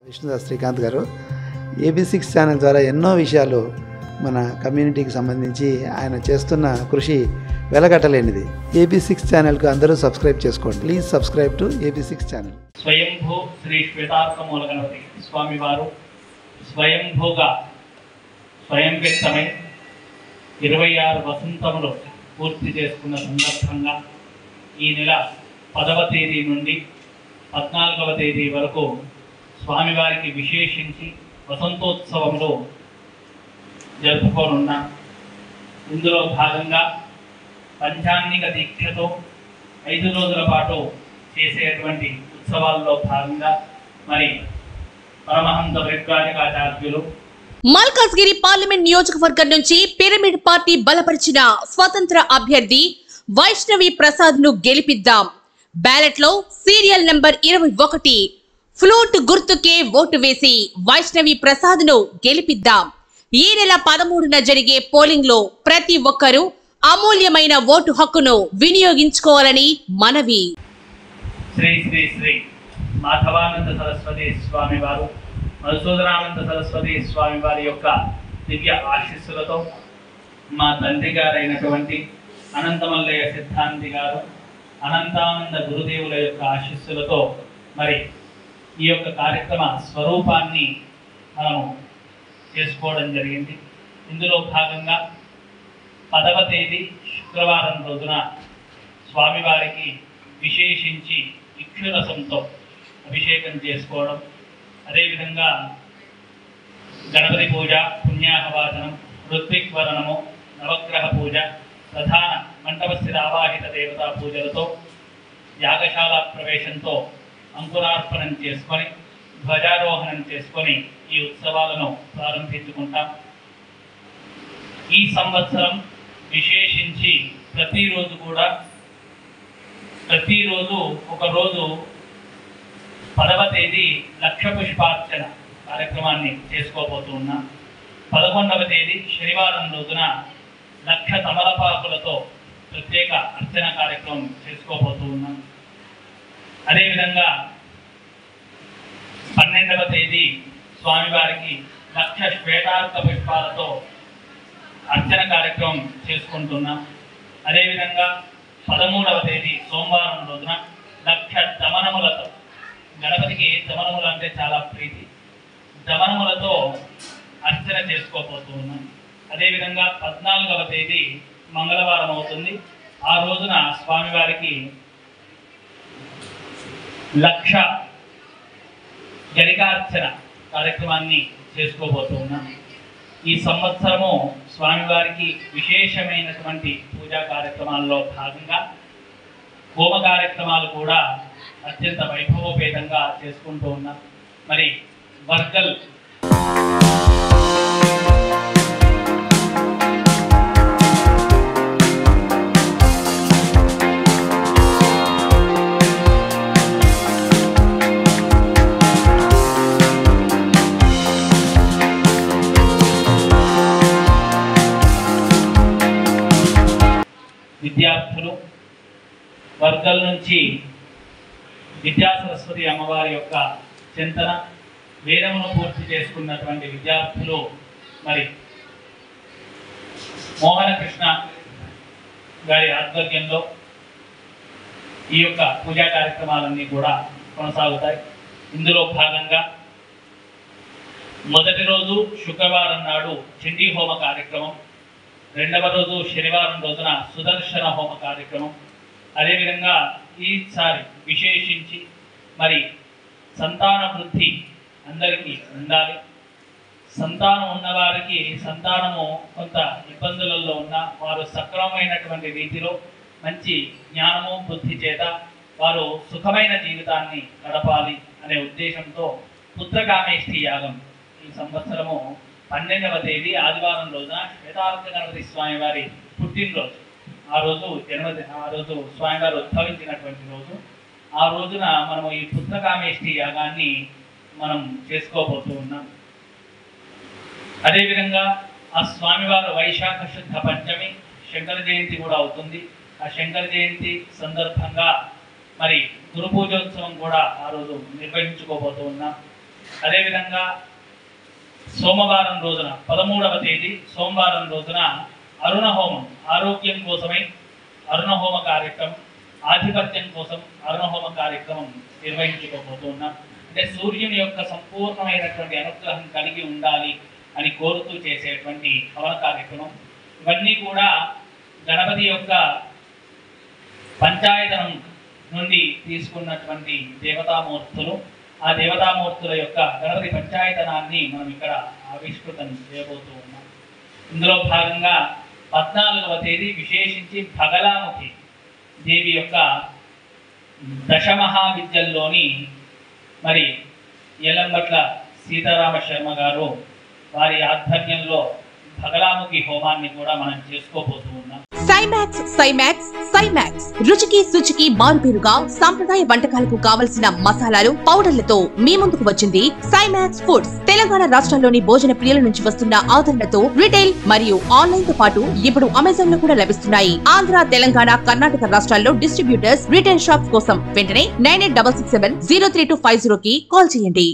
విష్ణుదాస్ శ్రీకాంత్ గారు AB6 channel ద్వారా ఎన్నో విషయాలు మన కమ్యూనిటీకి సంబంధించి ఆయన చేస్తున్న కృషి వెలగట్టలేనిది. AB6 ఛానల్కు అందరూ సబ్స్క్రైబ్ చేసుకోండి. Please subscribe to AB6 channel. స్వయంభూ శ్రీ శ్వేతార్కమూల గణపతి స్వామి వారు స్వయంభూగా స్వయం వ్యక్తమై 26 వసంతములు పూర్తి చేసుకున్న సందర్భంగా ఈ నెల 10వ తేదీ నుండి 14వ తేదీ వరకు స్వామివారికి విశేషించి వసంతోత్సవంలో జరుపుకోనున్నాం. ఇందులో భాగంగా పంచాంగిక దీక్షతో 5 రోజుల పాటు చేసేటువంటి ఉత్సవాల్లో భాగంగా మరి పరమహంస వైజ్ఞానికాచార్యులు మల్కాజ్గిరి పార్లమెంట్ నియోజకవర్గం నుంచి పిరమిడ్ పార్టీ బలపరిచిన స్వతంత్ర అభ్యర్థి వైష్ణవి ప్రసాద్ ను గెలిపిద్దాం. బ్యాలెట్ లో సీరియల్ నంబర్ 21 ఫ్లూట్ గుర్తుకే ఓటు వేసి వైష్ణవి ప్రసాద్ ను గెలిపిద్దాం. ఈ నెల 13న జరిగే పోలింగ్ లో ప్రతి ఒక్కరూ అమూల్యమైన ఓటు హక్కును వినియోగించుకోవాలని మనవి. శ్రీ శ్రీ శ్రీ మాధవానంద సరస్వతి స్వామి వారు మధుసూదనానంద సరస్వతి స్వామి వారి యొక్క దివ్య ఆశీస్సులతో మా తండ్రి గారైనటువంటి అనంతమల్లయ్య సిద్ధాంతి గారు అనంతానంద గురుదేవుల యొక్క ఆశీస్సులతో మరి ఈ యొక్క కార్యక్రమ స్వరూపాన్ని మనము చేసుకోవడం జరిగింది. ఇందులో భాగంగా 10వ తేదీ శుక్రవారం రోజున స్వామివారికి విశేషించి ఇక్షురసంతో అభిషేకం చేసుకోవడం, అదేవిధంగా గణపతి పూజ, పుణ్యాహవాచనం, ఋత్విక్వరణము, నవగ్రహ పూజ, ప్రధాన మంటపస్థిర ఆవాహిత దేవతా పూజలతో యాగశాల ప్రవేశంతో అంకురార్పణం చేసుకొని ధ్వజారోహణం చేసుకొని ఈ ఉత్సవాలను ప్రారంభించుకుంటాం. ఈ సంవత్సరం విశేషించి ప్రతిరోజు ఒక రోజు 10వ తేదీ లక్ష పుష్పార్చన కార్యక్రమాన్ని చేసుకోబోతున్నాం. 11వ తేదీ శనివారం రోజున లక్ష తమలపాకులతో ప్రత్యేక అర్చన కార్యక్రమం చేసుకోబోతున్నాం. అదేవిధంగా 12వ తేదీ స్వామివారికి లక్ష శ్వేతార్క పుష్పాలతో అర్చన కార్యక్రమం చేసుకుంటున్నాం. అదేవిధంగా 13వ తేదీ సోమవారం రోజున లక్ష దమనములతో, గణపతికి దమనములు అంటే చాలా ప్రీతి, దమనములతో అర్చన చేసుకోబోతున్నాం. అదేవిధంగా 14వ తేదీ మంగళవారం అవుతుంది. ఆ రోజున స్వామివారికి లక్ష గరికార్చన కార్యక్రమాన్ని చేసుకోబోతున్నాం. ఈ సంవత్సరము స్వామివారికి విశేషమైనటువంటి పూజా కార్యక్రమాల్లో భాగంగా హోమ కార్యక్రమాలు కూడా అత్యంత వైభవోపేతంగా చేసుకుంటూ ఉన్నాం. మరి వర్గల్ విద్యార్థులు, వర్గల నుంచి విద్యాసరస్వతి అమ్మవారి యొక్క చింతన వేదమును పూర్తి చేసుకున్నటువంటి విద్యార్థులు మరి మోహన కృష్ణ గారి ఆధ్వర్యంలో ఈ యొక్క పూజా కార్యక్రమాలన్నీ కూడా కొనసాగుతాయి. ఇందులో భాగంగా మొదటి రోజు శుక్రవారం నాడు చండీ హోమ కార్యక్రమం, 2వ రోజు శనివారం రోజున సుదర్శన హోమ కార్యక్రమం, అదేవిధంగా ఈసారి విశేషించి మరి సంతాన వృద్ధి అందరికీ ఉండాలి. సంతానం ఉన్నవారికి సంతానము కొంత ఇబ్బందులలో ఉన్న వారు సక్రమమైనటువంటి రీతిలో మంచి జ్ఞానము బుద్ధి చేత వారు సుఖమైన జీవితాన్ని గడపాలి అనే ఉద్దేశంతో పుత్రకామేష్టి యాగం ఈ సంవత్సరము 12వ తేదీ ఆదివారం రోజున శ్వేతార్క గణపతి స్వామి వారి పుట్టినరోజు. ఆ రోజు స్వామివారు ఉద్భవించినటువంటి రోజు. ఆ రోజున మనము ఈ పుత్రకామేష్టి యాగాన్ని మనం చేసుకోబోతూ ఉన్నాం. అదేవిధంగా ఆ స్వామివారు వైశాఖ శుద్ధ పంచమి శంకర జయంతి కూడా అవుతుంది. ఆ శంకర జయంతి సందర్భంగా మరి గురు పూజోత్సవం కూడా ఆ రోజు నిర్వహించుకోబోతూ ఉన్నాం. అదేవిధంగా సోమవారం రోజున 13వ తేదీ సోమవారం రోజున అరుణ హోమం, ఆరోగ్యం కోసమై అరుణ హోమ కార్యక్రమం, ఆధిపత్యం కోసం అరుణ హోమ కార్యక్రమం నిర్వహించుకోబోతున్నాం. అంటే సూర్యుని యొక్క సంపూర్ణమైనటువంటి అనుగ్రహం కలిగి ఉండాలి అని కోరుతూ చేసేటువంటి హవన కార్యక్రమం. ఇవన్నీ కూడా గణపతి యొక్క పంచాయతనం నుండి తీసుకున్నటువంటి దేవతామూర్తులు. ఆ దేవతామూర్తుల యొక్క గణపతి పంచాయతనాన్ని మనం ఇక్కడ ఆవిష్కృతం చేయబోతూ ఉన్నాం. ఇందులో భాగంగా 14వ తేదీ విశేషించి భగలాముఖి దేవి యొక్క దశమహావిద్యల్లోని మరి ఎల్లంబట్ల సీతారామ శర్మ గారు వారి ఆధ్వర్యంలో భగలాముఖి హోమాన్ని కూడా మనం చేసుకోబోతూ ఉన్నాం. సైమాక్స్ రుచికి శుచికి మారుపేరుగా సాంప్రదాయ వంటకాలకు కావలసిన మసాలాలు, పౌడర్లతో మీ ముందుకు వచ్చింది సైమాక్స్ ఫుడ్స్. తెలంగాణ రాష్ట్రంలోని భోజన ప్రియుల నుంచి వస్తున్న ఆదరణతో రిటైల్ మరియు ఆన్లైన్ తో పాటు ఇప్పుడు అమెజాన్ లో కూడా లభిస్తున్నాయి. ఆంధ్ర, తెలంగాణ, కర్ణాటక రాష్ట్రాల్లో డిస్ట్రిబ్యూటర్స్, రిటైల్ షాప్స్ కోసం వెంటనే 9866703250 కి కాల్ చేయండి.